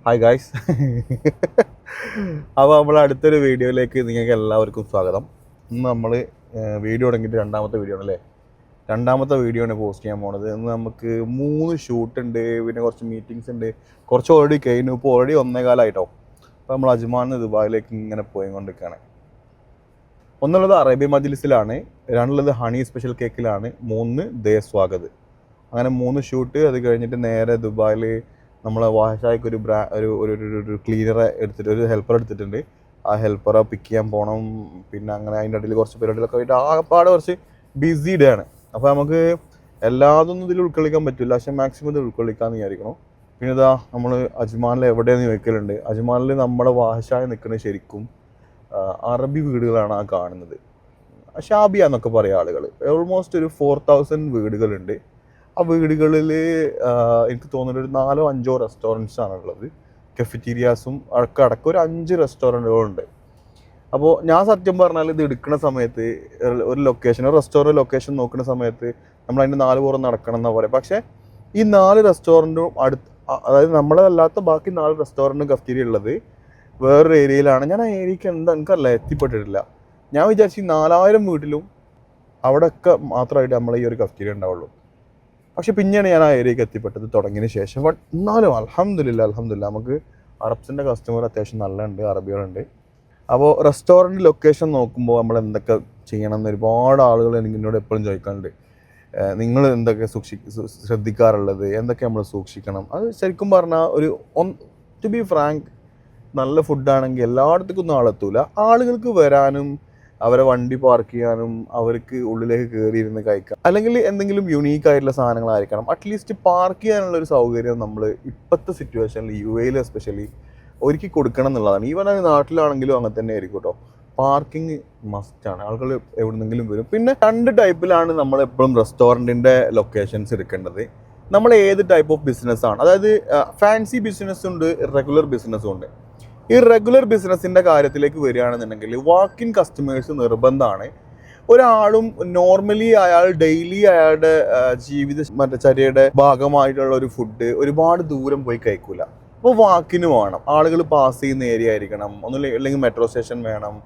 Hi guys. അപ്പോൾ നമ്മൾ അടുത്തൊരു വീഡിയോയിലേക്ക് നിങ്ങൾക്ക് എല്ലാവർക്കും സ്വാഗതം. ഇന്ന് നമ്മൾ വീഡിയോ തുടങ്ങിയിട്ട് രണ്ടാമത്തെ വീഡിയോ ആണ് അല്ലേ. രണ്ടാമത്തെ വീഡിയോ ആണ് പോസ്റ്റ് ചെയ്യാൻ പോണത്. ഇന്ന് നമുക്ക് 3 ഷൂട്ട് ഉണ്ട്, പിന്നെ കുറച്ച് മീറ്റിങ്സ് ഉണ്ട്, കുറച്ച് ഓൾറെഡി കഴിഞ്ഞു. ഇപ്പോൾ ഓൾറെഡി 1:15 അപ്പോൾ നമ്മൾ അജ്മാനിൽ നിന്ന് ദുബായിലേക്ക് ഇങ്ങനെ പോയിക്കൊണ്ടിരിക്കുകയാണ്. ഒന്നുള്ളത് അറേബ്യ മജ്ലിസിലാണ്, രണ്ടുള്ളത് ഹണി സ്പെഷ്യൽ കേക്കിലാണ്, 3 ദേ സ്വാഗത്. അങ്ങനെ 3 ഷൂട്ട്. അത് കഴിഞ്ഞിട്ട് നേരെ ദുബായിൽ നമ്മളെ വാഷായ്ക്ക് ഒരു ക്ലീനറെ എടുത്തിട്ട്, ഒരു ഹെൽപ്പർ എടുത്തിട്ടുണ്ട്. ആ ഹെൽപ്പറെ പിക്ക് ചെയ്യാൻ പോകണം. പിന്നെ അങ്ങനെ അതിൻ്റെ ഇടയിൽ കുറച്ച് പരിപാടികളൊക്കെ ആയിട്ട് ആകപ്പാടെ കുറച്ച് ബിസി ഡേ ആണ്. അപ്പോൾ നമുക്ക് എല്ലാതൊന്നും ഇതിൽ ഉൾക്കൊള്ളിക്കാൻ പറ്റില്ല, പക്ഷേ മാക്സിമം ഇത് ഉൾക്കൊള്ളിക്കാമെന്ന് വിചാരിക്കണം. പിന്നെ ഇതാ നമ്മൾ അജ്മാനിൽ എവിടെയെന്ന് ചോദിക്കലുണ്ട്. അജ്മാനിൽ നമ്മുടെ വാഷായ നിൽക്കുന്നത് ശരിക്കും അറബി വീടുകളാണ് ആ കാണുന്നത്. ഷാബിയ എന്നൊക്കെ പറയും ആളുകൾ. ഓൾമോസ്റ്റ് ഒരു 4000 വീടുകളുണ്ട്. ആ വീടുകളിൽ എനിക്ക് തോന്നുന്നത് ഒരു 4-5 റെസ്റ്റോറൻറ്റ്സ് ആണുള്ളത്. കഫറ്റീരിയാസും അടക്കം ഒരു 5 റെസ്റ്റോറൻറ്റുകളുണ്ട്. അപ്പോൾ ഞാൻ സത്യം പറഞ്ഞാൽ ഇത് എടുക്കുന്ന സമയത്ത് ഒരു റെസ്റ്റോറൻറ്റ് ലൊക്കേഷൻ നോക്കുന്ന സമയത്ത് നമ്മൾ അതിൻ്റെ 4 പുറം നടക്കണം എന്നാണ് പറയുക. പക്ഷേ ഈ 4 റെസ്റ്റോറൻറ്റും അതായത് നമ്മളല്ലാത്ത ബാക്കി 4 റെസ്റ്റോറൻറ്റും കഫറ്റീരിയ ഉള്ളത് വേറൊരു ഏരിയയിലാണ്. ഞാൻ ആ ഏരിയക്ക് എനിക്കല്ല എത്തിപ്പെട്ടിട്ടില്ല. ഞാൻ വിചാരിച്ചു ഈ 4000 വീട്ടിലും അവിടെയൊക്കെ മാത്രമായിട്ട് നമ്മളെ ഈ ഒരു കഫറ്റീരിയ ഉണ്ടാവുള്ളൂ. പക്ഷെ പിന്നെയാണ് ഞാൻ ആ ഏരിയക്ക് എത്തിപ്പെട്ടത് തുടങ്ങിയതിന് ശേഷം. ബട്ട് എന്നാലും അൽഹംദുലില്ലാ നമുക്ക് അറബ്സിൻ്റെ കസ്റ്റമർ അത്യാവശ്യം നല്ലുണ്ട്, അറബികളുണ്ട്. അപ്പോൾ റെസ്റ്റോറൻറ്റ് ലൊക്കേഷൻ നോക്കുമ്പോൾ നമ്മൾ എന്തൊക്കെ ചെയ്യണം എന്ന് ഒരുപാട് ആളുകൾ എന്നോട് എപ്പോഴും ചോദിക്കാറുണ്ട്. നിങ്ങൾ എന്തൊക്കെ ശ്രദ്ധിക്കാറുള്ളത്, എന്തൊക്കെ നമ്മൾ സൂക്ഷിക്കണം. അത് ശരിക്കും പറഞ്ഞാൽ ടു ബി ഫ്രാങ്ക്, നല്ല ഫുഡാണെങ്കിൽ എല്ലായിടത്തേക്കൊന്നും ആളെത്തൂല. ആളുകൾക്ക് വരാനും അവരെ വണ്ടി പാർക്ക് ചെയ്യാനും അവർക്ക് ഉള്ളിലേക്ക് കയറിയിരുന്ന് കഴിക്കാം, അല്ലെങ്കിൽ എന്തെങ്കിലും യുണീക്ക് ആയിട്ടുള്ള സാധനങ്ങളായിരിക്കണം. അറ്റ്ലീസ്റ്റ് പാർക്ക് ചെയ്യാനുള്ളൊരു സൗകര്യം നമ്മൾ ഇപ്പോഴത്തെ സിറ്റുവേഷനിൽ UAE എസ്പെഷ്യലി ഒരുക്കി കൊടുക്കണം എന്നുള്ളതാണ്. ഈവൻ നാട്ടിലാണെങ്കിലും അങ്ങനെ തന്നെ ആയിരിക്കും കേട്ടോ. പാർക്കിംഗ് മസ്റ്റാണ്. ആളുകൾ എവിടെന്നെങ്കിലും വരും. പിന്നെ 2 ടൈപ്പിലാണ് നമ്മൾ എപ്പോഴും റെസ്റ്റോറൻറ്റിൻ്റെ ലൊക്കേഷൻസ് എടുക്കേണ്ടത്. നമ്മൾ ഏത് ടൈപ്പ് ഓഫ് ബിസിനസ്സാണ്, അതായത് ഫാൻസി ബിസിനസ്സും ഉണ്ട്, റെഗുലർ ബിസിനസ്സും ഉണ്ട്. ഈ റെഗുലർ ബിസിനസ്സിൻ്റെ കാര്യത്തിലേക്ക് വരികയാണെന്നുണ്ടെങ്കിൽ വാക്ക് ഇൻ കസ്റ്റമേഴ്സ് നിർബന്ധമാണ്. ഒരാളും നോർമലി ഡെയിലി അയാളുടെ ചര്യയുടെ ഭാഗമായിട്ടുള്ള ഒരു ഫുഡ് ഒരുപാട് ദൂരം പോയി കഴിക്കൂല. അപ്പോൾ വാക്കിന് വേണം. ആളുകൾ പാസ് ചെയ്യുന്ന ഏരിയ ആയിരിക്കണം, അല്ലെങ്കിൽ മെട്രോ സ്റ്റേഷൻ വേണം,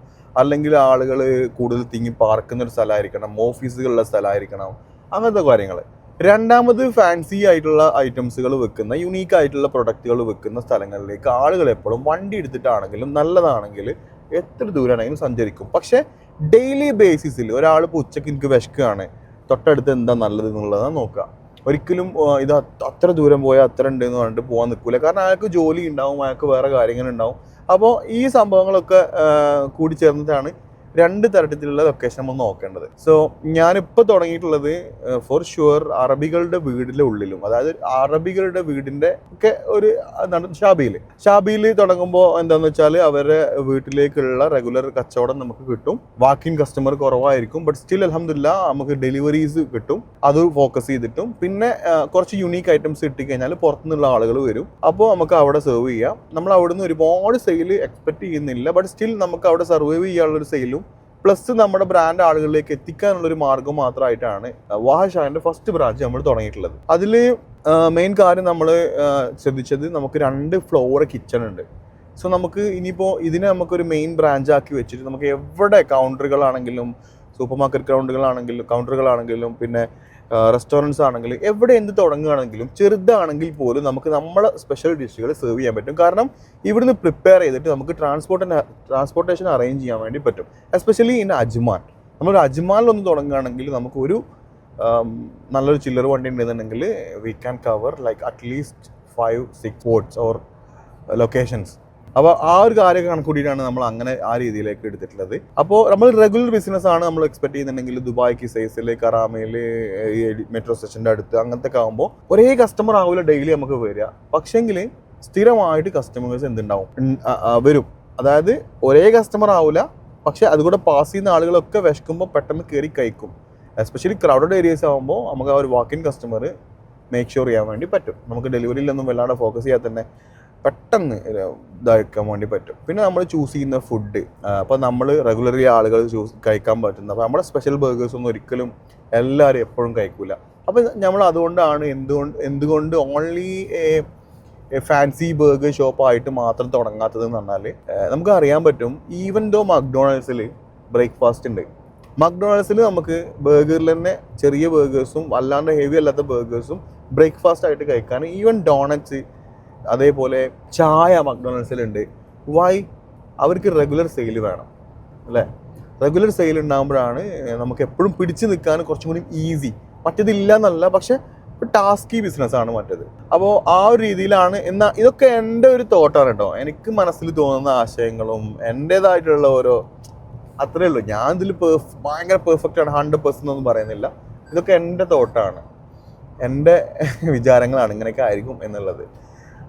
അല്ലെങ്കിൽ ആളുകൾ കൂടുതൽ തിങ്ങി പാർക്കുന്ന ഒരു സ്ഥലമായിരിക്കണം, ഓഫീസുകളുള്ള സ്ഥലമായിരിക്കണം, അങ്ങനത്തെ കാര്യങ്ങൾ. രണ്ടാമത് ഫാൻസി ആയിട്ടുള്ള ഐറ്റംസുകൾ വെക്കുന്ന, യുണീക്ക് ആയിട്ടുള്ള പ്രൊഡക്റ്റുകൾ വെക്കുന്ന സ്ഥലങ്ങളിലേക്ക് ആളുകൾ എപ്പോഴും വണ്ടി എടുത്തിട്ടാണെങ്കിലും നല്ലതാണെങ്കിൽ എത്ര ദൂരമാണെങ്കിലും സഞ്ചരിക്കും. പക്ഷേ ഡെയിലി ബേസിസിൽ ഒരാൾ ഇപ്പോൾ ഉച്ചയ്ക്ക് എനിക്ക് വിശക്കുകയാണ്, തൊട്ടടുത്ത് എന്താ നല്ലത് എന്നുള്ളതാണ് നോക്കുക. ഒരിക്കലും ഇത് അത്ര ദൂരം പോയാൽ അത്ര ഉണ്ടെന്ന് പറഞ്ഞിട്ട് പോകാൻ നിൽക്കില്ല. കാരണം അയാൾക്ക് ജോലി ഉണ്ടാവും, അയാൾക്ക് വേറെ കാര്യങ്ങളുണ്ടാവും. അപ്പോൾ ഈ സംഭവങ്ങളൊക്കെ കൂടി ചേർന്നിട്ടാണ് 2 തരത്തിലുള്ള ലൊക്കേഷൻ നമ്മൾ നോക്കേണ്ടത്. സോ ഞാനിപ്പോൾ തുടങ്ങിയിട്ടുള്ളത് ഫോർ ഷുവർ അറബികളുടെ വീടിൻ്റെ ഉള്ളിലും, അതായത് അറബികളുടെ വീടിൻ്റെ ഒക്കെ ഒരു എന്താണ് ഷാബിയിൽ തുടങ്ങുമ്പോൾ എന്താണെന്ന് വെച്ചാൽ അവരുടെ വീട്ടിലേക്കുള്ള റെഗുലർ കച്ചവടം നമുക്ക് കിട്ടും. വാക്കിൻ കസ്റ്റമർ കുറവായിരിക്കും, ബട്ട് സ്റ്റിൽ അൽഹംദുലില്ലാ നമുക്ക് ഡെലിവറീസ് കിട്ടും. അത് ഫോക്കസ് ചെയ്തിട്ടും പിന്നെ കുറച്ച് യുണീക്ക് ഐറ്റംസ് കിട്ടിക്കഴിഞ്ഞാൽ പുറത്തുനിന്നുള്ള ആളുകൾ വരും. അപ്പോൾ നമുക്ക് അവിടെ സെർവ് ചെയ്യാം. നമ്മൾ അവിടുന്ന് ഒരുപാട് സെയിൽ എക്സ്പെക്ട് ചെയ്യുന്നില്ല, ബട്ട് സ്റ്റിൽ നമുക്ക് അവിടെ സർവൈവ് ചെയ്യാനുള്ളൊരു സെയിലും പ്ലസ് നമ്മുടെ ബ്രാൻഡ് ആളുകളിലേക്ക് എത്തിക്കാനുള്ളൊരു മാർഗം മാത്രമായിട്ടാണ് വാഹഷാൻ്റെ ഫസ്റ്റ് ബ്രാഞ്ച് നമ്മൾ തുടങ്ങിയിട്ടുള്ളത്. അതിൽ മെയിൻ കാര്യം നമ്മൾ ശ്രദ്ധിച്ചത്, നമുക്ക് 2 ഫ്ലോർ കിച്ചൺ ഉണ്ട്. സോ നമുക്ക് ഇനിയിപ്പോൾ ഇതിനെ നമുക്കൊരു മെയിൻ ബ്രാഞ്ചാക്കി വെച്ചിട്ട് നമുക്ക് എവിടെ കൗണ്ടറുകളാണെങ്കിലും, സൂപ്പർ മാർക്കറ്റ് കൗണ്ടറുകളാണെങ്കിലും പിന്നെ റെസ്റ്റോറൻറ്റ്സ് ആണെങ്കിലും എവിടെ എന്ത് തുടങ്ങുകയാണെങ്കിലും ചെറുതാണെങ്കിൽ പോലും നമുക്ക് നമ്മളെ സ്പെഷ്യൽ ഡിഷുകൾ സെർവ് ചെയ്യാൻ പറ്റും. കാരണം ഇവിടുന്ന് പ്രിപ്പയർ ചെയ്തിട്ട് നമുക്ക് ട്രാൻസ്പോർട്ടേഷൻ അറേഞ്ച് ചെയ്യാൻ വേണ്ടി പറ്റും. Especially in Ajman. നമ്മളൊരു അജ്മാനിലൊന്ന് തുടങ്ങുകയാണെങ്കിൽ നമുക്കൊരു നല്ലൊരു ചില്ലർ വണ്ടി ഉണ്ടെന്നുണ്ടെങ്കിൽ we can cover like at least 5-6 spots or locations. അപ്പോൾ ആ ഒരു കാര്യമൊക്കെ കണക്കൂട്ടിയിട്ടാണ് നമ്മൾ അങ്ങനെ ആ രീതിയിലേക്ക് എടുത്തിട്ടുള്ളത്. അപ്പോൾ നമ്മൾ റെഗുലർ ബിസിനസ് ആണ് നമ്മൾ എക്സ്പെക്ട് ചെയ്യുന്നുണ്ടെങ്കിൽ ദുബായ്ക്ക്, സൈസിൽ, കറാമയിൽ, ഈ മെട്രോ സ്റ്റേഷൻ്റെ അടുത്ത് അങ്ങനത്തെ ഒക്കെ ആകുമ്പോൾ ഒരേ കസ്റ്റമർ ആവില്ല ഡെയിലി നമുക്ക് വരിക. പക്ഷേങ്കിൽ സ്ഥിരമായിട്ട് കസ്റ്റമേഴ്സ് വരും. അതായത് ഒരേ കസ്റ്റമർ ആവില്ല, പക്ഷേ അതുകൂടെ പാസ് ചെയ്യുന്ന ആളുകളൊക്കെ വിശക്കുമ്പോൾ പെട്ടെന്ന് കയറി കഴിക്കും. എസ്പെഷ്യലി ക്രൗഡഡ് ഏരിയസ് ആകുമ്പോൾ നമുക്ക് ആ ഒരു വാക്കിൻ കസ്റ്റമർ മേക്ക് ഷുവർ ചെയ്യാൻ വേണ്ടി പറ്റും. നമുക്ക് ഡെലിവറിയിലൊന്നും വല്ലാണ്ട് ഫോക്കസ് ചെയ്യാൻ തന്നെ പെട്ടെന്ന് ഇതാക്കാൻ വേണ്ടി പറ്റും. പിന്നെ നമ്മൾ ചൂസ് ചെയ്യുന്ന ഫുഡ്, അപ്പോൾ നമ്മൾ റെഗുലർലി ആളുകൾ കഴിക്കാൻ പറ്റുന്ന, അപ്പോൾ നമ്മുടെ സ്പെഷ്യൽ ബർഗേഴ്സ് ഒന്നും ഒരിക്കലും എല്ലാവരും എപ്പോഴും കഴിക്കില്ല. അപ്പോൾ നമ്മൾ അതുകൊണ്ടാണ് എന്തുകൊണ്ട് ഓൺലി ഫാൻസി ബർഗർ ഷോപ്പായിട്ട് മാത്രം തുടങ്ങാത്തതെന്ന് പറഞ്ഞാൽ നമുക്ക് അറിയാൻ പറ്റും. ഈവൻ ദോ മക്ഡൊണാൾഡ്സിൽ ബ്രേക്ക്ഫാസ്റ്റ് ഉണ്ട്. മക്ഡൊണാൾഡ്സിൽ നമുക്ക് ബർഗറിൽ തന്നെ ചെറിയ ബർഗേഴ്സും അല്ലാണ്ട് ഹെവി അല്ലാത്ത ബർഗേഴ്സും ബ്രേക്ക്ഫാസ്റ്റ് ആയിട്ട് കഴിക്കാൻ. ഈവൻ ഡോണറ്റ്സ് അതേപോലെ ചായ മക്ഡൊണാൾഡ്സിലുണ്ട്. വൈ? അവർക്ക് റെഗുലർ സെയിൽ വേണം അല്ലേ? റെഗുലർ സെയിൽ ഉണ്ടാകുമ്പോഴാണ് നമുക്ക് എപ്പോഴും പിടിച്ചു നിൽക്കാൻ കുറച്ചും കൂടി ഈസി. മറ്റേതില്ല എന്നല്ല, പക്ഷെ ടാസ്കി ബിസിനസ്സാണ് മറ്റേത്. അപ്പോൾ ആ ഒരു രീതിയിലാണ്. എന്നാൽ ഇതൊക്കെ എൻ്റെ ഒരു തോട്ടാണ് കേട്ടോ. എനിക്ക് മനസ്സിൽ തോന്നുന്ന ആശയങ്ങളും എൻ്റേതായിട്ടുള്ള ഓരോ അത്രയേ ഉള്ളൂ. ഞാൻ ഇതിൽ ഭയങ്കര പെർഫെക്റ്റ് ആണ് 100% ഒന്നും പറയുന്നില്ല. ഇതൊക്കെ എൻ്റെ തോട്ടാണ്, എൻ്റെ വിചാരങ്ങളാണ്, ഇങ്ങനെയൊക്കെ ആയിരിക്കും എന്നുള്ളത്.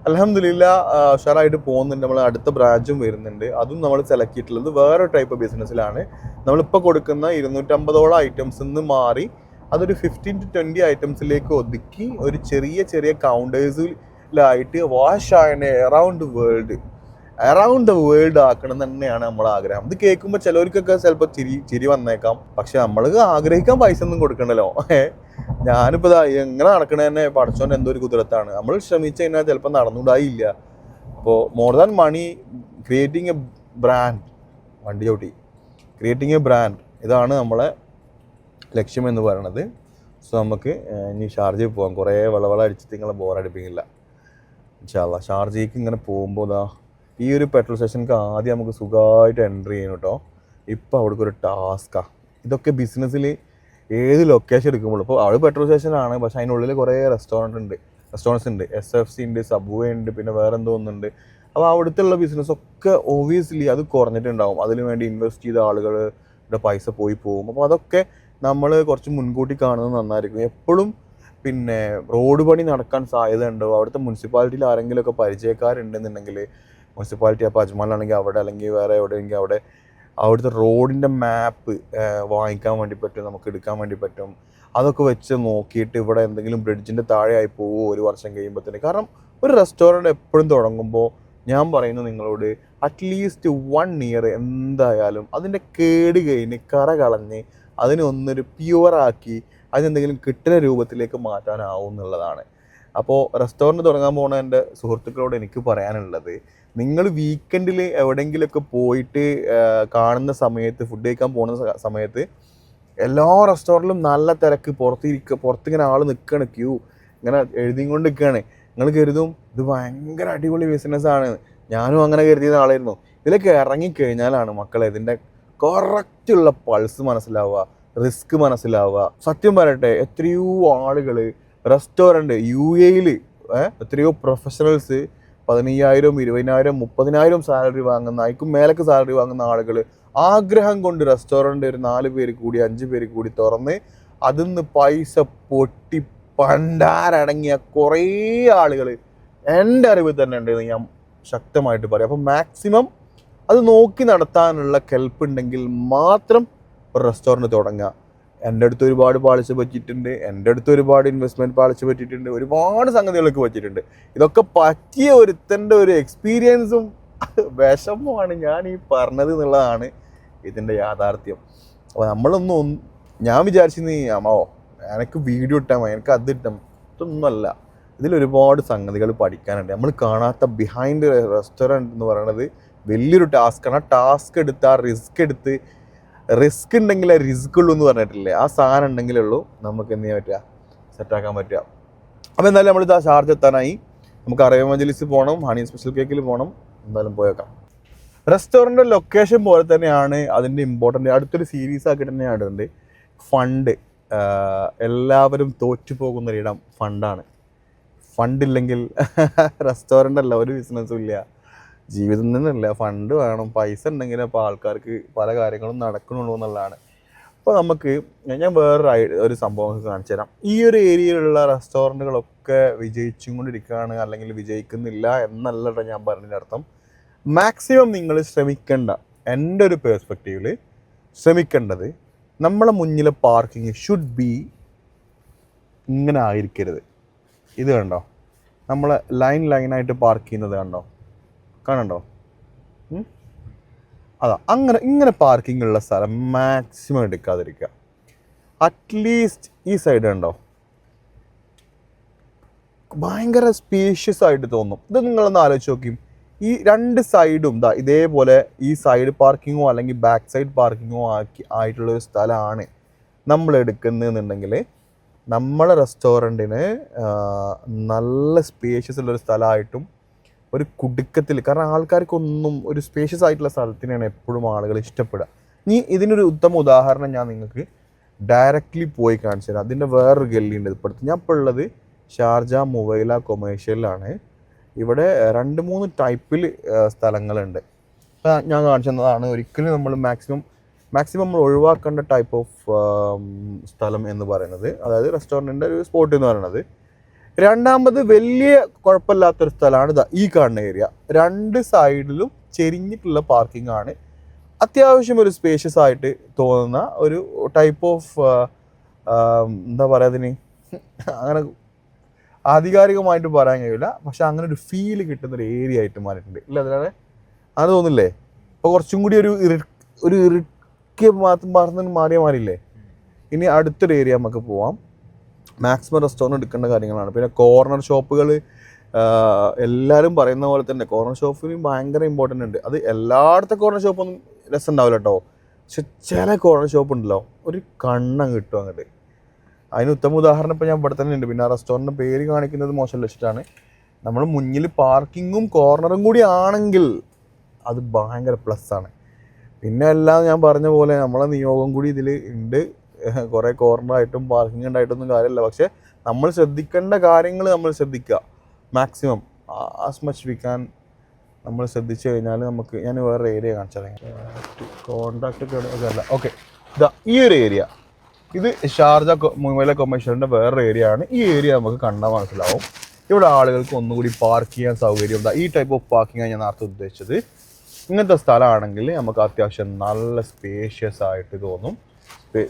അൽഹംദുലില്ലാ ഉഷാറായിട്ട് പോകുന്നുണ്ട്. നമ്മൾ അടുത്ത ബ്രാഞ്ചും വരുന്നുണ്ട്. അതും നമ്മൾ സെലക്ട് ചെയ്തിട്ടുള്ളത് വേറെ ടൈപ്പ് ബിസിനസ്സിലാണ്. നമ്മളിപ്പോൾ കൊടുക്കുന്ന 250ഓളം ഐറ്റംസിൽ നിന്ന് മാറി അതൊരു 15 to 20 ഐറ്റംസിലേക്ക് ഒതുക്കി ഒരു ചെറിയ ചെറിയ കൗണ്ടേഴ്സിലായിട്ട് വാഷ് ആയതിനെ അറൗണ്ട് ദ വേൾഡ് ആക്കണം തന്നെയാണ് നമ്മളെ ആഗ്രഹം. ഇത് കേൾക്കുമ്പോൾ ചിലവർക്കൊക്കെ ചിലപ്പോൾ ചിരി വന്നേക്കാം. പക്ഷെ നമ്മൾ ആഗ്രഹിക്കാൻ പൈസ ഒന്നും കൊടുക്കണ്ടല്ലോ. ഞാനിപ്പോൾ എങ്ങനെ നടക്കണ തന്നെ പഠിച്ചോണ്ട് എന്തോ ഒരു കുതിരത്താണ്. നമ്മൾ ശ്രമിച്ചു കഴിഞ്ഞാൽ ചിലപ്പോൾ നടന്നുകൂടായില്ല. അപ്പോൾ more than money, creating a brand, creating a brand, ഇതാണ് നമ്മളെ ലക്ഷ്യം എന്ന് പറയുന്നത്. സോ നമുക്ക് ഇനി ഷാർജയിൽ പോകാം. കുറേ വളവള അടിച്ചിട്ട് നിങ്ങളെ ബോറടിപ്പിക്കില്ല ഇൻഷാ അല്ലാഹ്. ഷാർജയ്ക്ക് ഇങ്ങനെ പോകുമ്പോൾ ഈ ഒരു പെട്രോൾ സ്റ്റേഷനിലേക്ക് ആദ്യം നമുക്ക് സുഖമായിട്ട് എൻ്റർ ചെയ്യണം കേട്ടോ. ഇപ്പോൾ അവിടേക്ക് ഒരു ടാസ്ക്കാണ്. ഇതൊക്കെ ബിസിനസ്സിൽ ഏത് ലൊക്കേഷൻ എടുക്കുമ്പോൾ, ഇപ്പോൾ അവിടെ പെട്രോൾ സ്റ്റേഷനാണ്, പക്ഷേ അതിനുള്ളിൽ കുറേ റെസ്റ്റോറൻറ്റ്സ് ഉണ്ട്. SFC ഉണ്ട്, സബ്വേ ഉണ്ട്, പിന്നെ വേറെ എന്തോ ഒന്നുണ്ട്. അപ്പോൾ അവിടുത്തെ ബിസിനസ്സൊക്കെ ഒബ്വിയസ്ലി അത് കുറഞ്ഞിട്ടുണ്ടാവും. അതിനു വേണ്ടി ഇൻവെസ്റ്റ് ചെയ്ത ആളുകളുടെ പൈസ പോകും. അപ്പോൾ അതൊക്കെ നമ്മൾ കുറച്ച് മുൻകൂട്ടി കാണുന്നത് നന്നായിരിക്കും. എപ്പോഴും പിന്നെ റോഡ് പണി നടക്കാൻ സാധ്യത ഉണ്ടോ, അവിടുത്തെ മുനിസിപ്പാലിറ്റിയിൽ ആരെങ്കിലുമൊക്കെ പരിചയക്കാരുണ്ടെന്നുണ്ടെങ്കിൽ, മുനിസിപ്പാലിറ്റി അപ്പോൾ അജ്മാലാണെങ്കിൽ അവിടെ, അല്ലെങ്കിൽ വേറെ എവിടെയെങ്കിൽ അവിടെ അവിടുത്തെ റോഡിൻ്റെ മാപ്പ് വാങ്ങിക്കാൻ വേണ്ടി പറ്റും, നമുക്ക് എടുക്കാൻ വേണ്ടി പറ്റും. അതൊക്കെ വെച്ച് നോക്കിയിട്ട് ഇവിടെ എന്തെങ്കിലും ബ്രിഡ്ജിൻ്റെ താഴെയായി പോകുമോ ഒരു വർഷം കഴിയുമ്പോഴത്തേന്. കാരണം ഒരു റെസ്റ്റോറൻറ്റ് എപ്പോഴും തുടങ്ങുമ്പോൾ ഞാൻ പറയുന്നു നിങ്ങളോട്, അറ്റ്ലീസ്റ്റ് 1 year എന്തായാലും അതിൻ്റെ കേട് കഴിഞ്ഞ് കറ കളഞ്ഞ് അതിനെ ഒന്നൊരു പ്യുവറാക്കി അതിനെന്തെങ്കിലും കിട്ടുന്ന രൂപത്തിലേക്ക് മാറ്റാനാവും എന്നുള്ളതാണ്. അപ്പോൾ റെസ്റ്റോറൻറ്റ് തുടങ്ങാൻ പോകുന്ന എൻ്റെ സുഹൃത്തുക്കളോട് എനിക്ക് പറയാനുള്ളത്, നിങ്ങൾ വീക്കെൻഡിൽ എവിടെയെങ്കിലുമൊക്കെ പോയിട്ട് കാണുന്ന സമയത്ത്, ഫുഡ് കഴിക്കാൻ പോകുന്ന സമയത്ത് എല്ലാ റെസ്റ്റോറൻറ്റിലും നല്ല തിരക്ക്, പുറത്തിങ്ങനെ ആൾ നിൽക്കുകയാണ്, ക്യൂ ഇങ്ങനെ എഴുതിക്കൊണ്ട് നിൽക്കുകയാണ്. നിങ്ങൾ കരുതും ഇത് ഭയങ്കര അടിപൊളി ബിസിനസ്സാണ്. ഞാനും അങ്ങനെ കരുതിയ ആളായിരുന്നു. ഇതിലേക്ക് ഇറങ്ങിക്കഴിഞ്ഞാലാണ് മക്കളെ ഇതിൻ്റെ കറക്റ്റുള്ള പൾസ് മനസ്സിലാവുക, റിസ്ക് മനസ്സിലാവുക. സത്യം പറയട്ടെ, എത്രയോ ആളുകൾ റെസ്റ്റോറൻറ്റ് UAE എത്രയോ പ്രൊഫഷണൽസ് 15,000, 20,000, 30,000 സാലറി വാങ്ങുന്ന, അതിക്കും മേലക്ക് സാലറി വാങ്ങുന്ന ആളുകൾ ആഗ്രഹം കൊണ്ട് റെസ്റ്റോറൻറ്റ് ഒരു 4 പേര് കൂടി 5 പേര് കൂടി തുറന്ന് അതിന്ന് പൈസ പൊട്ടി പണ്ടാരടങ്ങിയ കുറേ ആളുകൾ എൻ്റെ അറിവിൽ തന്നെ ഉണ്ടെന്ന് ഞാൻ ശക്തമായിട്ട് പറയാം. അപ്പോൾ മാക്സിമം അത് നോക്കി നടത്താനുള്ള കെൽപ്പുണ്ടെങ്കിൽ മാത്രം ഒരു റെസ്റ്റോറൻറ്റ് തുടങ്ങുക. എൻ്റെ അടുത്ത് ഒരുപാട് പാളിച്ച പറ്റിയിട്ടുണ്ട്, എൻ്റെ അടുത്ത് ഒരുപാട് ഇൻവെസ്റ്റ്മെൻറ്റ് പാളിച്ച പറ്റിയിട്ടുണ്ട്, ഒരുപാട് സംഗതികളൊക്കെ പറ്റിയിട്ടുണ്ട്. ഇതൊക്കെ പറ്റിയ ഒരുത്തൻ്റെ ഒരു എക്സ്പീരിയൻസും വിഷമമാണ് ഞാൻ ഈ പറഞ്ഞത് എന്നുള്ളതാണ് ഇതിൻ്റെ യാഥാർത്ഥ്യം. അപ്പോൾ ഞാൻ വിചാരിച്ചിരുന്നു അമ്മാവോ എനിക്ക് വീഡിയോ ഇട്ടാൽ മതി, എനിക്ക് അത് ഇട്ടാൽ ഇതൊന്നുമല്ല. ഇതിലൊരുപാട് സംഗതികൾ പഠിക്കാനുണ്ട്. നമ്മൾ കാണാത്ത ബിഹൈൻഡ് റെസ്റ്റോറൻറ്റ് എന്ന് പറയുന്നത് വലിയൊരു ടാസ്ക്കാണ്. ആ ടാസ്ക് എടുത്ത്, ആ റിസ്ക് ഉണ്ടെങ്കിലേ റിസ്ക് ഉള്ളൂ എന്ന് പറഞ്ഞിട്ടില്ലേ, ആ സാധനം ഉണ്ടെങ്കിലേ ഉള്ളൂ നമുക്ക് എന്ത് ചെയ്യാൻ പറ്റുക, സെറ്റാക്കാൻ പറ്റുക. അപ്പോൾ എന്തായാലും നമ്മളിത് ആ ഷാർജ എത്താനായി. നമുക്ക് അറേബ്യൻ മജ്ലിസിൽ പോകണം, ഹണി സ്പെഷ്യൽ കേക്കിൽ പോകണം. എന്തായാലും പോയേക്കാം. റെസ്റ്റോറൻറ്റ് ലൊക്കേഷൻ പോലെ തന്നെയാണ് അതിൻ്റെ ഇമ്പോർട്ടൻ്റ്. അടുത്തൊരു സീരീസ് ആക്കിയിട്ട് തന്നെയാണ് ഇടുന്നത്. ഫണ്ട്, എല്ലാവരും തോറ്റുപോകുന്നൊരിടം ഫണ്ടാണ്. ഫണ്ടില്ലെങ്കിൽ റെസ്റ്റോറൻ്റ് അല്ല, ഒരു ബിസിനസ്സും ഇല്ല, ജീവിതം തന്നെയല്ല. ഫണ്ട് വേണം, പൈസ ഉണ്ടെങ്കിൽ അപ്പോൾ ആൾക്കാർക്ക് പല കാര്യങ്ങളും നടക്കണുള്ളൂ എന്നുള്ളതാണ്. അപ്പോൾ നമുക്ക് ഞാൻ ഒരു സംഭവം കാണിച്ചു തരാം. ഈ ഒരു ഏരിയയിലുള്ള റെസ്റ്റോറൻറ്റുകളൊക്കെ വിജയിച്ചും കൊണ്ടിരിക്കുകയാണ്, അല്ലെങ്കിൽ വിജയിക്കുന്നില്ല എന്നല്ല ഞാൻ പറഞ്ഞതിൻ്റെ അർത്ഥം. മാക്സിമം നിങ്ങൾ ശ്രമിക്കേണ്ട, എൻ്റെ ഒരു പേഴ്സ്പെക്റ്റീവിൽ ശ്രമിക്കേണ്ടത്, നമ്മളെ മുന്നിലെ പാർക്കിംഗ് ഷുഡ് ബി ഇങ്ങനെ ആയിരിക്കരുത്. ഇത് കണ്ടോ, നമ്മൾ ലൈനായിട്ട് പാർക്ക് ചെയ്യുന്നത് കാണണ്ടോ? അതാ ഇങ്ങനെ പാർക്കിംഗ് ഉള്ള സ്ഥലം മാക്സിമം എടുക്കാതിരിക്കുക. അറ്റ്ലീസ്റ്റ് ഈ സൈഡ് കണ്ടോ, ഭയങ്കര സ്പേഷ്യസ് ആയിട്ട് തോന്നും. ഇത് നിങ്ങളൊന്ന് ആലോചിച്ച് നോക്കി, ഈ രണ്ട് സൈഡും ഇതേപോലെ ഈ സൈഡ് പാർക്കിങ്ങോ അല്ലെങ്കിൽ ബാക്ക് സൈഡ് പാർക്കിങ്ങോ ആയിട്ടുള്ളൊരു സ്ഥലമാണ് നമ്മൾ എടുക്കുന്നതെന്നുണ്ടെങ്കിൽ നമ്മളെ റെസ്റ്റോറൻറ്റിന് നല്ല സ്പേഷ്യസ് ഉള്ളൊരു സ്ഥലമായിട്ടും ഒരു കുടുക്കത്തിൽ, കാരണം ആൾക്കാർക്കൊന്നും ഒരു സ്പേഷ്യസ് ആയിട്ടുള്ള സ്ഥലത്തിനാണ് എപ്പോഴും ആളുകൾ ഇഷ്ടപ്പെടുക. ഇനി ഇതിനൊരു ഉത്തമ ഉദാഹരണം ഞാൻ നിങ്ങൾക്ക് ഡയറക്റ്റ്ലി പോയി കാണിച്ചു തരാം. അതിൻ്റെ വേറൊരു ഗല്ലിയുണ്ട് ഇപ്പോഴത്തെ. ഞാൻ ഇപ്പോൾ ഉള്ളത് ഷാർജ മുവൈല കൊമേഴ്ഷ്യലിലാണ്. ഇവിടെ 2-3 ടൈപ്പിൽ സ്ഥലങ്ങളുണ്ട്. ഞാൻ കാണിച്ചു തന്നതാണ്. ഒരിക്കലും നമ്മൾ മാക്സിമം നമ്മൾ ഒഴിവാക്കേണ്ട ടൈപ്പ് ഓഫ് സ്ഥലം എന്ന് പറയുന്നത്, അതായത് റെസ്റ്റോറൻറ്റിൻ്റെ ഒരു സ്പോട്ട് എന്ന് പറയുന്നത്. രണ്ടാമത് വലിയ കുഴപ്പമില്ലാത്തൊരു സ്ഥലമാണ് ഈ കാണുന്ന ഏരിയ. 2 സൈഡിലും ചെരിഞ്ഞിട്ടുള്ള പാർക്കിംഗ് ആണ്. അത്യാവശ്യം ഒരു സ്പേഷ്യസ് ആയിട്ട് തോന്നുന്ന ഒരു ടൈപ്പ് ഓഫ് എന്താ പറയുക, അതിന് അങ്ങനെ ആധികാരികമായിട്ട് പറയാൻ കഴിയില്ല, പക്ഷെ അങ്ങനെ ഒരു ഫീൽ കിട്ടുന്നൊരു ഏരിയ ആയിട്ട് മാറിയിട്ടുണ്ട്. ഇല്ല അതിലാണ് അത് തോന്നില്ലേ? അപ്പോൾ കുറച്ചും കൂടി ഒരു ഇറുക്കിയ മാറിയില്ലേ? ഇനി അടുത്തൊരു ഏരിയ നമുക്ക് പോവാം. മാക്സിമം റെസ്റ്റോറൻറ്റ് എടുക്കേണ്ട കാര്യങ്ങളാണ്. പിന്നെ കോർണർ ഷോപ്പുകൾ എല്ലാവരും പറയുന്ന പോലെ തന്നെ കോർണർ ഷോപ്പിന് ഭയങ്കര ഇമ്പോർട്ടൻ്റ് ഉണ്ട്. അത് എല്ലായിടത്തെ കോർണർ ഷോപ്പൊന്നും രസം ഉണ്ടാവില്ല കേട്ടോ, പക്ഷെ ചില കോർണർ ഷോപ്പ് ഉണ്ടല്ലോ ഒരു കണ്ണം കിട്ടും അങ്ങോട്ട്. അതിന് ഉത്തമ ഉദാഹരണം ഇപ്പോൾ ഞാൻ ഇവിടെ തന്നെ ഉണ്ട്. പിന്നെ ആ റെസ്റ്റോറൻറ്റിൻ്റെ പേര് കാണിക്കുന്നത് മോശം വെച്ചിട്ടാണ്. നമ്മൾ മുന്നിൽ പാർക്കിങ്ങും കോർണറും കൂടി ആണെങ്കിൽ അത് ഭയങ്കര പ്ലസ് ആണ്. പിന്നെ എല്ലാം ഞാൻ പറഞ്ഞ പോലെ നമ്മളെ നിയോഗം കൂടി ഇതിൽ ഉണ്ട്. കുറേ കോർണറായിട്ടും പാർക്കിംഗ് ഉണ്ടായിട്ടൊന്നും കാര്യമില്ല, പക്ഷേ നമ്മൾ ശ്രദ്ധിക്കേണ്ട കാര്യങ്ങൾ നമ്മൾ ശ്രദ്ധിക്കുക. Maximum as much we can നമ്മൾ ശ്രദ്ധിച്ചു കഴിഞ്ഞാൽ നമുക്ക്, ഞാൻ വേറെ ഏരിയ കാണിച്ചാൽ കോൺടാക്റ്റ് അല്ല. ഓക്കെ, ഈ ഒരു ഏരിയ, ഇത് ഷാർജ മുവൈല കൊമേഴ്ഷ്യലിൻ്റെ വേറൊരു ഏരിയ ആണ്. ഈ ഏരിയ നമുക്ക് കണ്ടാൽ മനസ്സിലാവും. ഇവിടെ ആളുകൾക്ക് ഒന്നുകൂടി പാർക്ക് ചെയ്യാൻ സൗകര്യം ഈ ടൈപ്പ് ഓഫ് പാർക്കിംഗാണ് ഞാൻ നേരത്തെ ഉദ്ദേശിച്ചത്. ഇങ്ങനത്തെ സ്ഥലമാണെങ്കിൽ നമുക്ക് അത്യാവശ്യം നല്ല സ്പേഷ്യസ് ആയിട്ട് തോന്നും.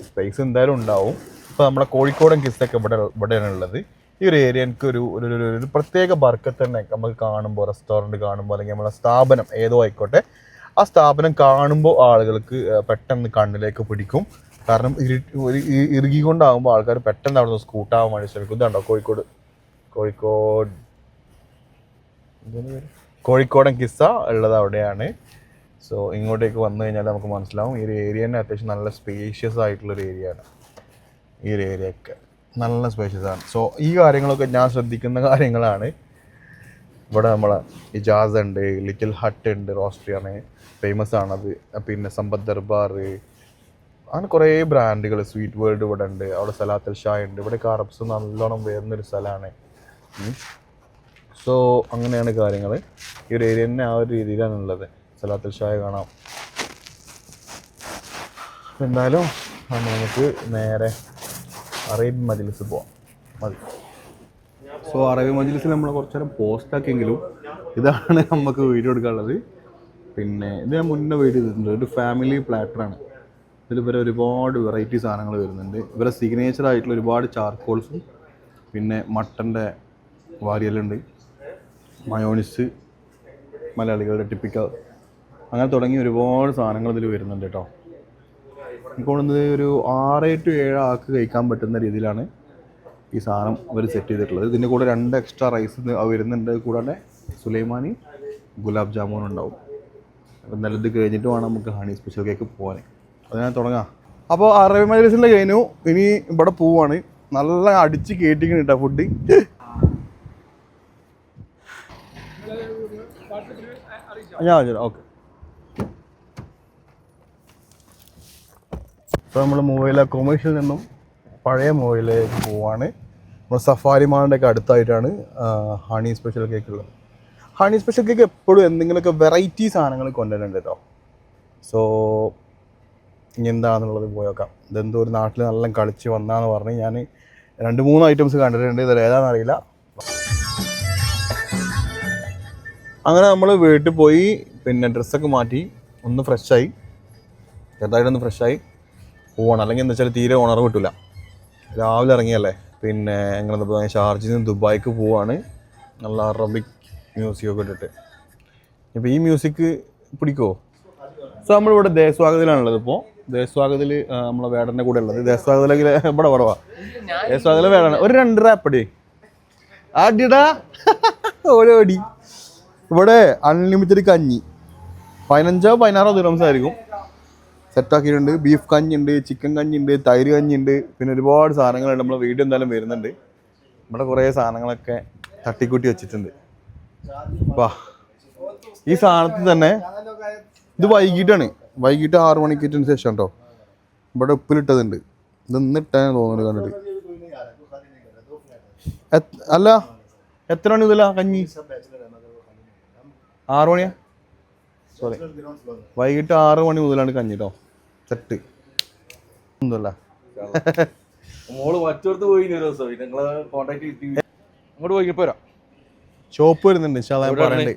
സ്പേസ് എന്തായാലും ഉണ്ടാവും. ഇപ്പോൾ നമ്മുടെ കോഴിക്കോടൻ കിസ്സൊക്കെ ഇവിടെയാണ് ഉള്ളത്. ഈ ഒരു ഏരിയ എനിക്ക് ഒരു പ്രത്യേക ബർക്കത്ത് തന്നെ നമുക്ക് കാണുമ്പോൾ, റെസ്റ്റോറൻറ്റ് കാണുമ്പോൾ അല്ലെങ്കിൽ നമ്മളെ സ്ഥാപനം ഏതോ ആയിക്കോട്ടെ, ആ സ്ഥാപനം കാണുമ്പോൾ ആളുകൾക്ക് പെട്ടെന്ന് കണ്ണിലേക്ക് പിടിക്കും. കാരണം ഇറുകിക്കൊണ്ടാകുമ്പോൾ ആൾക്കാർ പെട്ടെന്ന് അവിടെ നിന്ന് സ്കൂട്ടാവാൻ വേണ്ടി ശ്രമിക്കും. ഇതുണ്ടോ കോഴിക്കോടൻ കിസ്സ ഉള്ളത് അവിടെയാണ്. സോ ഇങ്ങോട്ടേക്ക് വന്നു കഴിഞ്ഞാൽ നമുക്ക് മനസ്സിലാവും ഈ ഒരു ഏരിയ തന്നെ അത്യാവശ്യം നല്ല സ്പേഷ്യസ് ആയിട്ടുള്ളൊരു ഏരിയ ആണ്. ഈ ഒരു ഏരിയ ഒക്കെ നല്ല സ്പേഷ്യസ് ആണ്. സോ ഈ കാര്യങ്ങളൊക്കെ ഞാൻ ശ്രദ്ധിക്കുന്ന കാര്യങ്ങളാണ്. ഇവിടെ നമ്മളെ ഇജാസ് ഉണ്ട്, ലിറ്റിൽ ഹട്ട് ഉണ്ട്, റോസ്റ്ററിയാണ് ഫേമസ് ആണത്. പിന്നെ സമ്പത്ത് ദർബാർ, അങ്ങനെ കുറേ ബ്രാൻഡുകൾ, സ്വീറ്റ് വേൾഡ് ഇവിടെ ഉണ്ട്. അവിടെ സലാത്തൽ ഷായ് ഉണ്ട്. ഇവിടെ അറബ്സ് നല്ലോണം വരുന്നൊരു സ്ഥലമാണ്. സോ അങ്ങനെയാണ് കാര്യങ്ങൾ. ഈ ഒരു ഏരിയ തന്നെ ആ ഒരു രീതിയിലാണ് ഉള്ളത്. സലാത്തൽ ഷായ് കാണാം. എന്തായാലും നമുക്ക് നേരെ അറേബ്യൻ മജ്ലിസ് പോവാം. മതി. സോ അറേബ്യൻ മജ്ലിസിൽ നമ്മൾ കുറച്ച് നേരം പോസ്റ്റാക്കിയെങ്കിലും ഇതാണ് നമുക്ക് വീഡിയോ എടുക്കാനുള്ളത്. പിന്നെ ഇത് ഞാൻ മുന്നേ വീഡിയോ ചെയ്തിട്ടുണ്ട്. ഒരു ഫാമിലി പ്ലാറ്ററാണ്. ഇതിൽ ഇവരെ ഒരുപാട് വെറൈറ്റി സാധനങ്ങൾ വരുന്നുണ്ട്. ഇവരെ സിഗ്നേച്ചർ ആയിട്ടുള്ള ഒരുപാട് ചാർക്കോൾസും, പിന്നെ മട്ടൻ്റെ വാരിയലുണ്ട്, മയോണിസ്, മലയാളികളുടെ ടിപ്പിക്കൽ, അങ്ങനെ തുടങ്ങി ഒരുപാട് സാധനങ്ങൾ ഇതിൽ വരുന്നുണ്ട് കേട്ടോ. എനിക്ക് തോന്നുന്നത് ഒരു 6 to 7 ആൾക്ക് കഴിക്കാൻ പറ്റുന്ന രീതിയിലാണ് ഈ സാധനം അവർ സെറ്റ് ചെയ്തിട്ടുള്ളത്. ഇതിൻ്റെ കൂടെ 2 എക്സ്ട്രാ റൈസ് വരുന്നുണ്ട്. കൂടാതെ സുലൈമാനി ഗുലാബ് ജാമുൻ ഉണ്ടാവും. അപ്പം എന്നാലും ഇത് കഴിഞ്ഞിട്ട് വേണം നമുക്ക് ഹണി സ്പെഷ്യൽ കേക്ക് പോകാൻ. അത് ഞാൻ തുടങ്ങാം. അപ്പോൾ അറേബ്യൻ മജ്ലിസിൻ്റെ കഴിഞ്ഞു. ഇനി ഇവിടെ പോവാണ്. നല്ല അടിച്ച് കേട്ടിങ്ങനെ കേട്ടോ ഫുഡ്. ഞാൻ ഓക്കെ. അപ്പോൾ നമ്മൾ മുവൈല കൊമേഴ്ഷ്യലിൽ നിന്നും പഴയ മുവൈലയിലേക്ക് പോവാണ്. നമ്മൾ സഫാരി മാളിൻ്റെ ഒക്കെ അടുത്തായിട്ടാണ് ഹണി സ്പെഷ്യൽ കേക്ക് ഉള്ളത്. ഹണി സ്പെഷ്യൽ കേക്ക് എപ്പോഴും എന്തെങ്കിലുമൊക്കെ വെറൈറ്റി സാധനങ്ങൾ കൊണ്ടുവരുന്നുണ്ട് കേട്ടോ. സോ ഇനി എന്താണെന്നുള്ളത് പോയി നോക്കാം. ഇതെന്തോ ഒരു നാട്ടിൽ നല്ല കളിച്ച് വന്നാന്ന് പറഞ്ഞ് ഞാൻ 2-3 ഐറ്റംസ് കണ്ടിട്ടുണ്ട്. ഇതിൽ ഏതാണെന്ന് അറിയില്ല. അങ്ങനെ നമ്മൾ വീട്ടിൽ പോയി പിന്നെ ഡ്രസ്സൊക്കെ മാറ്റി ഒന്ന് ഫ്രഷായി, ചെറുതായിട്ടൊന്ന് ഫ്രഷായി പോവാണ്. അല്ലെങ്കിൽ എന്താ വെച്ചാൽ തീരെ ഉണർവ് കിട്ടില്ല. രാവിലെ ഇറങ്ങിയല്ലേ. പിന്നെ എങ്ങനെ ഷാർജയിൽ നിന്ന് ദുബായിക്ക് പോവാണ്. നല്ല അറബിക് മ്യൂസിക്കൊക്കെ ഇട്ടിട്ട്. ഇപ്പോൾ ഈ മ്യൂസിക് പിടിക്കുമോ? സോ നമ്മളിവിടെ ദേശസ്വാഗതത്തിലാണുള്ളത്. ഇപ്പോൾ ദേശസ്വാഗതത്തിൽ നമ്മളെ വേടൻ്റെ കൂടെ ഉള്ളത്. ദേശസ്വാഗതത്തിൽ ഇവിടെ കുറവാണ്. ദേശസ്വാഗതത്തിൽ വേടാണ്. ഒരു 2 റാപ്പടി അടിടാ ഓടി ഓടി. ഇവിടെ അൺലിമിറ്റഡ് കഞ്ഞി 15-16 ദിറംസ് ആയിരിക്കും. സെറ്റാക്കിയിട്ടുണ്ട്. ബീഫ് കഞ്ഞി ഉണ്ട്, ചിക്കൻ കഞ്ഞി ഉണ്ട്, തൈര് കഞ്ഞി ഉണ്ട്, പിന്നെ ഒരുപാട് സാധനങ്ങളുണ്ട്. നമ്മളെ വീഡിയോ എന്തായാലും വരുന്നുണ്ട്. ഇവിടെ കുറേ സാധനങ്ങളൊക്കെ തട്ടിക്കൂട്ടി വെച്ചിട്ടുണ്ട്. വാ, ഈ സാധനത്തിൽ തന്നെ ഇത് വൈകിട്ടാണ്, വൈകിട്ട് 6 മണിക്കിന് ശേഷം കേട്ടോ. ഇവിടെ ഉപ്പിലിട്ടതുണ്ട്. ഇത് ഇന്നിട്ടാണ് തോന്നുന്നു കണ്ടിട്ട്. അല്ല എത്ര മണി മുതലാ കഞ്ഞി? 6 മണിയാ? സോറി, വൈകിട്ട് 6 മണി മുതലാണ് കഞ്ഞി കേട്ടോ. സെറ്റ് ഒന്നുമല്ല. മോള് മറ്റോടത്ത് പോയി നിങ്ങളെ കോണ്ടാക്ട് കിട്ടി അങ്ങോട്ട് പോയി പോരാ. ഷോപ്പ് വരുന്നുണ്ട് പറയണ്ടേ.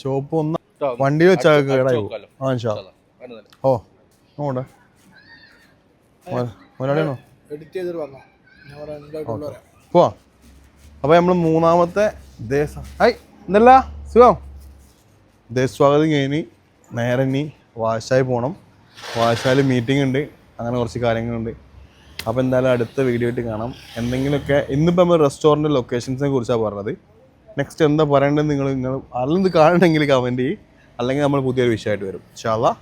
ഷോപ്പ് ഒന്ന് വണ്ടി വെച്ചാൽ കേടായി പോകും. ഓ നോട്ടെ മലയാളിയാണോ? പോവാ. അപ്പൊ നമ്മള് മൂന്നാമത്തെ എന്തല്ല സുഖം ദേശസ്വാഗതം കഴിഞ്ഞ് നേരെ ഇനി വാശായി പോകണം. വാശായിൽ മീറ്റിംഗ് ഉണ്ട്, അങ്ങനെ കുറച്ച് കാര്യങ്ങളുണ്ട്. അപ്പോൾ എന്തായാലും അടുത്ത വീഡിയോ ആയിട്ട് കാണാം. എന്തെങ്കിലുമൊക്കെ ഇന്നിപ്പോൾ നമ്മൾ റെസ്റ്റോറൻറ്റ് ലൊക്കേഷൻസിനെ കുറിച്ചാണ് പറഞ്ഞത്. നെക്സ്റ്റ് എന്താ പറയേണ്ടത് നിങ്ങൾ അല്ലെങ്കിൽ കാണണമെങ്കിൽ കമൻറ്റ് ചെയ്യും, അല്ലെങ്കിൽ നമ്മൾ പുതിയൊരു വിഷയമായിട്ട് വരും. ഇൻഷാ അല്ലാഹ്.